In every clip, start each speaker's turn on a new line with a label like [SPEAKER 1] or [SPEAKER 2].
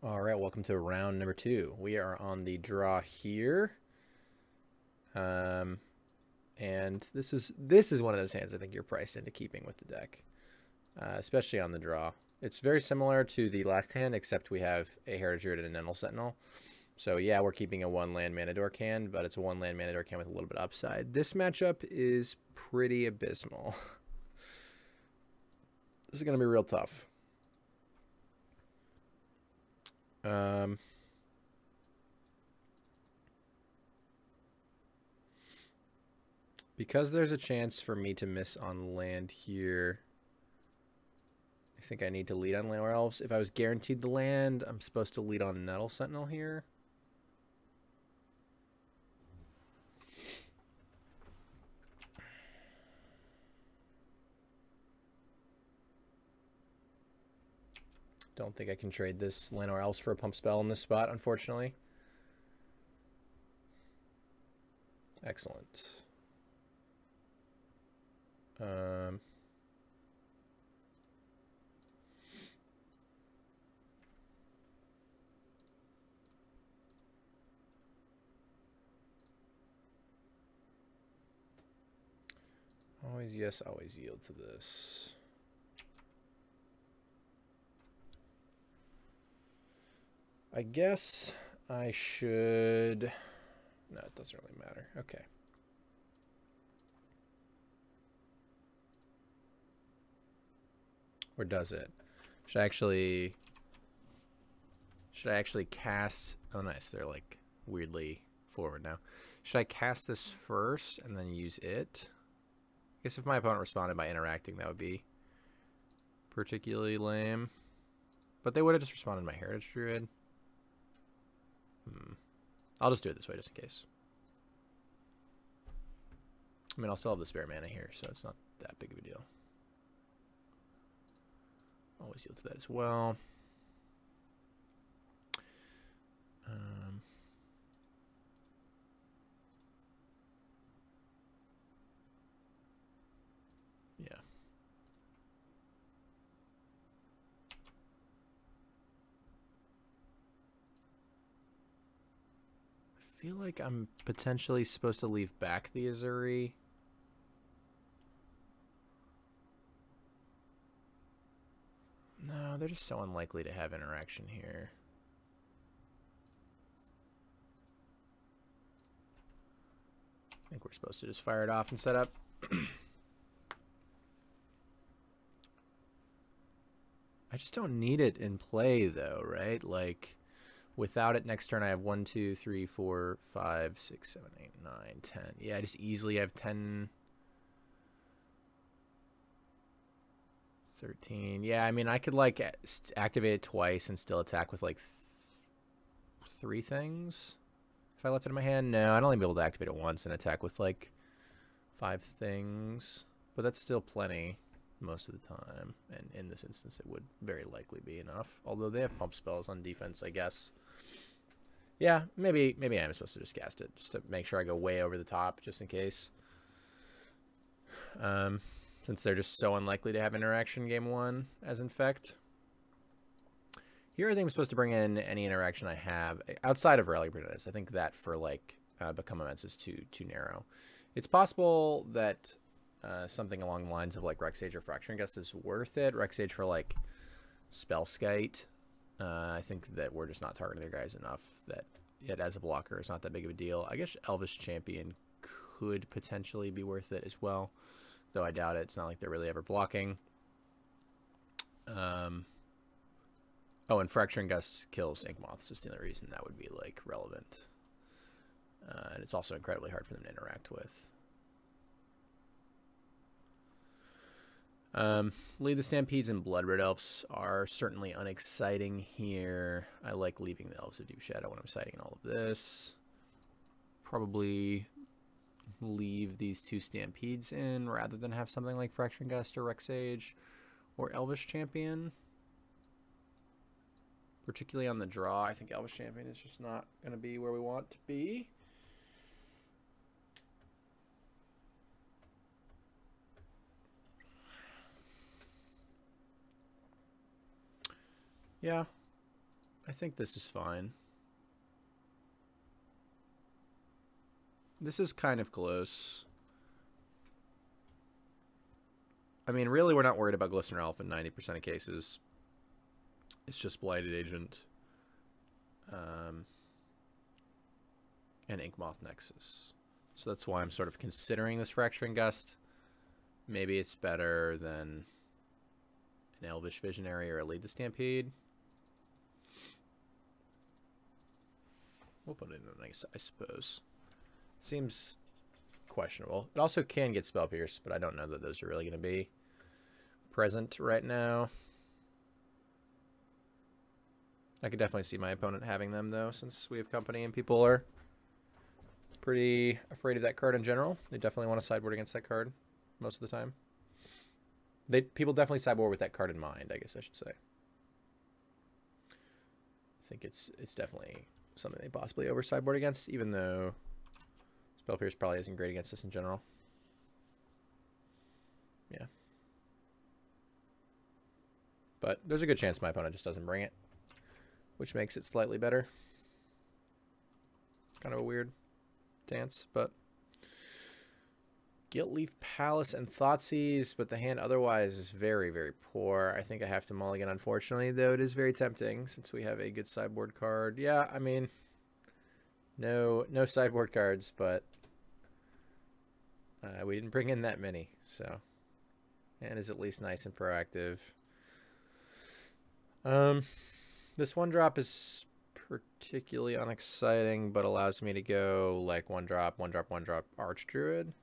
[SPEAKER 1] All right, welcome to round number 2. We are on the draw here. And this is one of those hands I think you're priced into keeping with the deck, especially on the draw. It's very similar to the last hand, except we have a Heritage Druid and a Nental Sentinel. So yeah, we're keeping a 1-land Manadork hand, but it's a 1-land Manadork hand with a little bit of upside. This matchup is pretty abysmal. This is going to be real tough. Because there's a chance for me to miss on land here, I think I need to lead on land or elves. If I was guaranteed the land, I'm supposed to lead on Nettle Sentinel here. Don't think I can trade this land or elves for a pump spell in this spot, unfortunately. Excellent. Always yes, always yield to this. I guess I should... No, it doesn't really matter. Okay. Or does it? Should I actually cast... Oh, nice. They're like weirdly forward now. Should I cast this first and then use it? I guess if my opponent responded by interacting, that would be particularly lame. But they would have just responded to my Heritage Druid. I'll just do it this way just in case. I mean, I'll still have the spare mana here, so it's not that big of a deal. Always yield to that as well. Yeah. I feel like I'm potentially supposed to leave back the Azuri. No, they're just so unlikely to have interaction here. I think we're supposed to just fire it off and set up. I just don't need it in play, though, right? Like, without it next turn, I have 1, 2, 3, 4, 5, 6, 7, 8, 9, 10. Yeah, I just easily have 10... 13. Yeah, I mean, I could, like, activate it twice and still attack with, like, 3 things. If I left it in my hand, no, I'd only be able to activate it once and attack with, like, 5 things. But that's still plenty most of the time. And in this instance, it would very likely be enough. Although they have pump spells on defense, I guess. Yeah, maybe I am supposed to just cast it, just to make sure I go way over the top, just in case. Since they're just so unlikely to have interaction game 1 as Infect. Here I think I'm supposed to bring in any interaction I have outside of Rally Brunettis. I think that for like Become Immense is too narrow. It's possible that something along the lines of like Rexage or Fracturing Gust is worth it. Rexage for like Spellskite. I think that we're just not targeting their guys enough that it as a blocker is not that big of a deal. I guess Elves Champion could potentially be worth it as well. Though I doubt it. It's not like they're really ever blocking. Oh, and Fracturing Gust kills Ink Moths. Just the only reason that would be, like, relevant. And it's also incredibly hard for them to interact with. Lead the Stampedes and Bloodbraid Elves are certainly unexciting here. I like leaving the Elves of Deep Shadow when I'm citing all of this. Probably leave these 2 Stampedes in rather than have something like Fracturing Gust or Rexage or Elvish Champion. Particularly on the draw, I think Elvish Champion is just not going to be where we want to be. Yeah. I think this is fine. This is kind of close. I mean, really, we're not worried about Glistener Elf in 90% of cases. It's just Blighted Agent. And Inkmoth Nexus. So that's why I'm sort of considering this Fracturing Gust. Maybe it's better than an Elvish Visionary or a Lead the Stampede. We'll put it in a nice, I suppose. Seems questionable. It also can get Spell Pierce, but I don't know that those are really going to be present right now. I could definitely see my opponent having them, though, since we have company and people are pretty afraid of that card in general. They definitely want to sideboard against that card most of the time. People definitely sideboard with that card in mind, I guess I should say. I think it's definitely something they possibly over sideboard against, even though Spell Pierce probably isn't great against this in general. Yeah. But there's a good chance my opponent just doesn't bring it, which makes it slightly better. Kind of a weird dance, but Guiltleaf Palace and Thoughtseize, but the hand otherwise is very, very poor. I think I have to mulligan, unfortunately, though it is very tempting since we have a good sideboard card. Yeah, I mean, no sideboard cards, but we didn't bring in that many, so and is at least nice and proactive. This one drop is particularly unexciting, but allows me to go like one drop, Archdruid.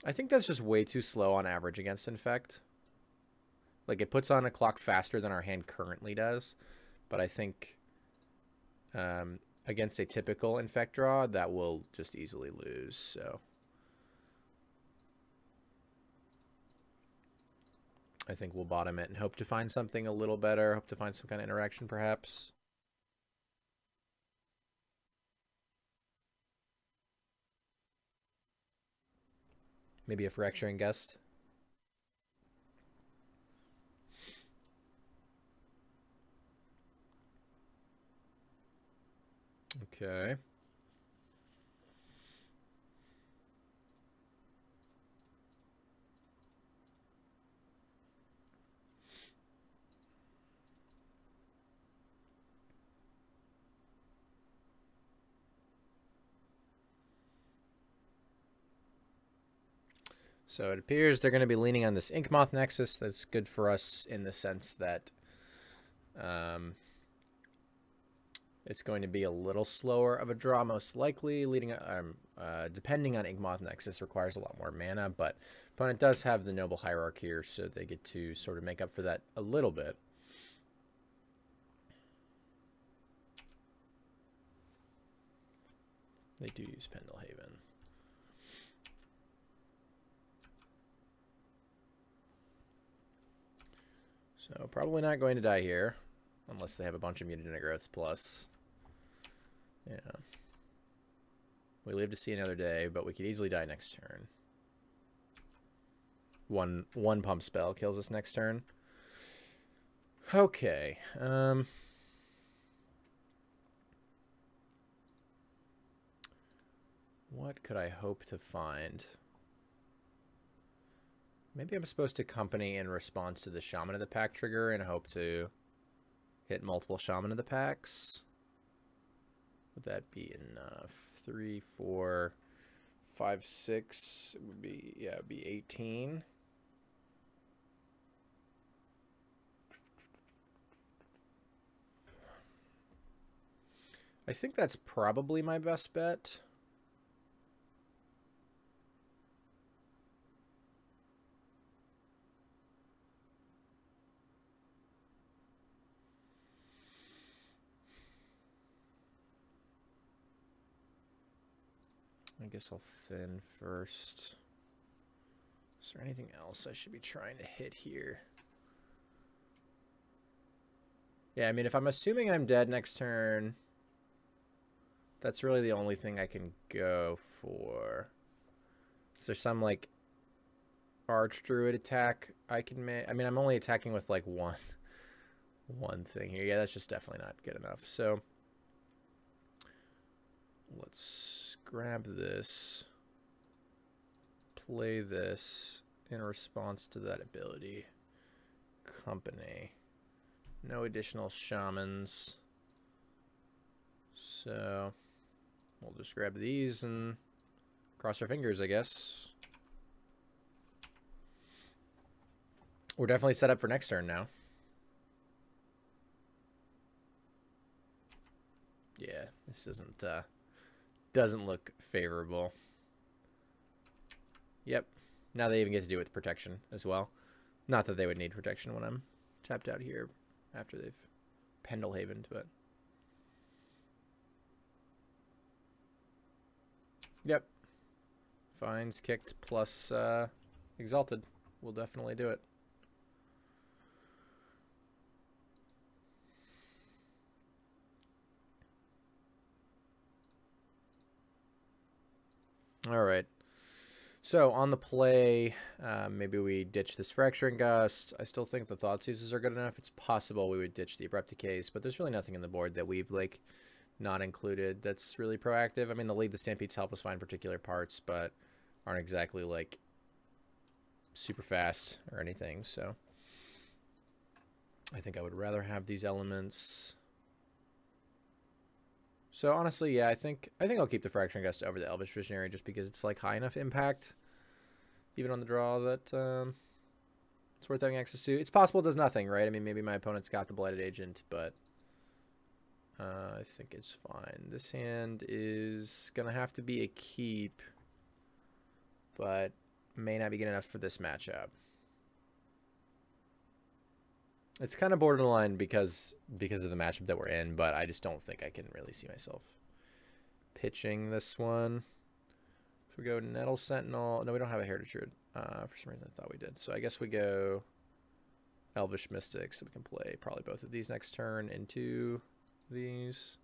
[SPEAKER 1] I think that's just way too slow on average against Infect. Like, it puts on a clock faster than our hand currently does, but I think against a typical Infect draw, that will just easily lose, so I think we'll bottom it and hope to find something a little better, hope to find some kind of interaction perhaps. Maybe a Fracturing Gust. Okay. So it appears they're going to be leaning on this Inkmoth Nexus. That's good for us in the sense that it's going to be a little slower of a draw, most likely. Depending on Inkmoth Nexus, requires a lot more mana, but opponent does have the Noble Hierarch here, so they get to sort of make up for that a little bit. They do use Pendelhaven. So probably not going to die here, unless they have a bunch of Mutagen Growths plus. Yeah. We live to see another day, but we could easily die next turn. One pump spell kills us next turn. Okay. What could I hope to find? Maybe I'm supposed to company in response to the Shaman of the Pack trigger and hope to hit multiple Shaman of the Packs. Would that be enough? 3, 4, 5, 6. It would be, yeah, it would be 18. I think that's probably my best bet. I guess I'll thin first. Is there anything else I should be trying to hit here? Yeah, I mean, if I'm assuming I'm dead next turn, that's really the only thing I can go for. Is there some, like, Archdruid attack I can make. I mean, I'm only attacking with like one thing here. Yeah, that's just definitely not good enough. So let's grab this, play this in response to that ability. Company. No additional shamans. So we'll just grab these and cross our fingers, I guess. We're definitely set up for next turn now. Yeah, this doesn't look favorable. Yep. Now they even get to do it with protection as well. Not that they would need protection when I'm tapped out here after they've Pendelhavened, but yep. Fines kicked plus exalted. We'll definitely do it. All right. So on the play, maybe we ditch this Fracturing Gust. I still think the Thought Seizes are good enough. It's possible we would ditch the Abrupt Decays, but there's really nothing in the board that we've like not included that's really proactive. I mean, the Lead the Stampedes help us find particular parts, but aren't exactly like super fast or anything. So I think I would rather have these elements. So honestly, yeah, I think I'll keep the Fracturing Gust over the Elvish Visionary just because it's like high enough impact, even on the draw, that it's worth having access to. It's possible it does nothing, right? I mean, maybe my opponent's got the Blighted Agent, but I think it's fine. This hand is gonna have to be a keep, but may not be good enough for this matchup. It's kind of borderline because of the matchup that we're in, but I just don't think I can really see myself pitching this one. If we go Nettle Sentinel, no, we don't have a Heritage Druid. For some reason I thought we did. So I guess we go Elvish Mystic, so we can play probably both of these next turn into these.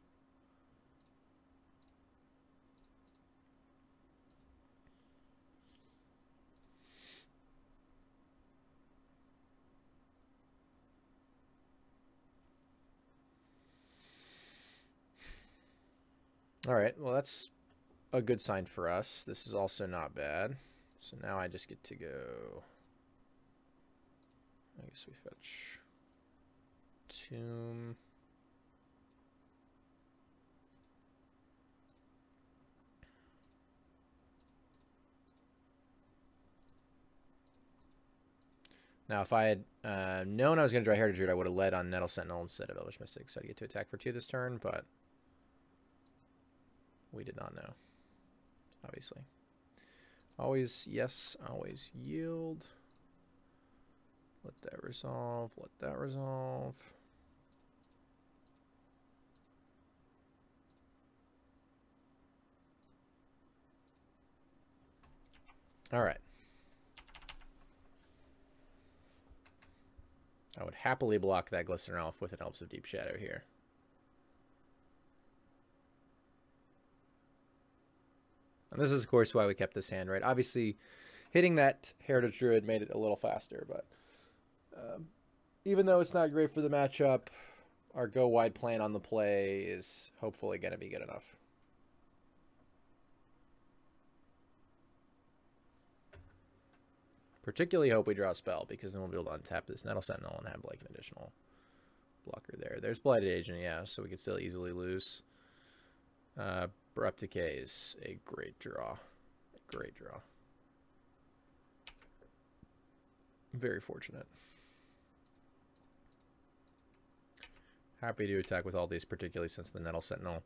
[SPEAKER 1] All right, well, that's a good sign for us. This is also not bad. So now I just get to go. I guess we fetch Tomb. Now, if I had known I was going to draw Heritage Druid, I would have led on Nettle Sentinel instead of Elvish Mystic, so I'd get to attack for 2 this turn, but we did not know, obviously. Always yes, always yield. Let that resolve, let that resolve. All right. I would happily block that Glistener Elf with an Elves of Deep Shadow here. And this is, of course, why we kept this hand, right? Obviously, hitting that Heritage Druid made it a little faster, but even though it's not great for the matchup, our go-wide plan on the play is hopefully going to be good enough. Particularly hope we draw a spell, because then we'll be able to untap this Nettle Sentinel and have like an additional blocker there. There's Blighted Agent, yeah, so we could still easily lose. Abrupt Decay is a great draw. A great draw. Very fortunate. Happy to attack with all these, particularly since the Nettle Sentinel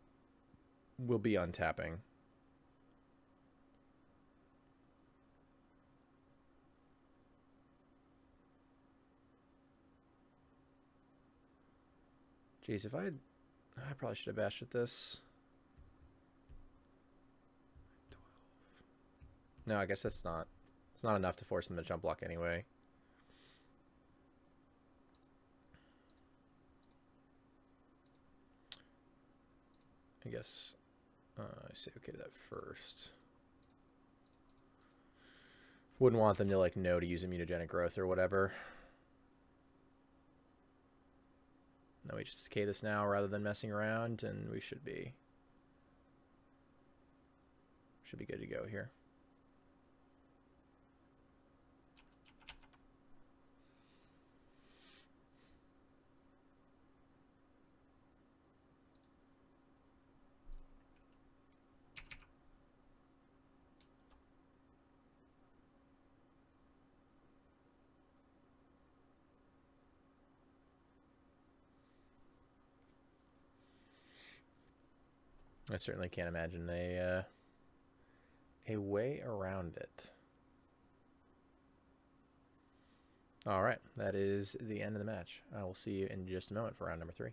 [SPEAKER 1] will be untapping. Jeez, if I probably should have bashed at this. 12. No, I guess it's not enough to force them to jump block anyway. I guess I say okay to that first. Wouldn't want them to like know to use immunogenic growth or whatever. No, we just decay this now rather than messing around, and we should be good to go here. I certainly can't imagine a way around it. All right, that is the end of the match. I will see you in just a moment for round number 3.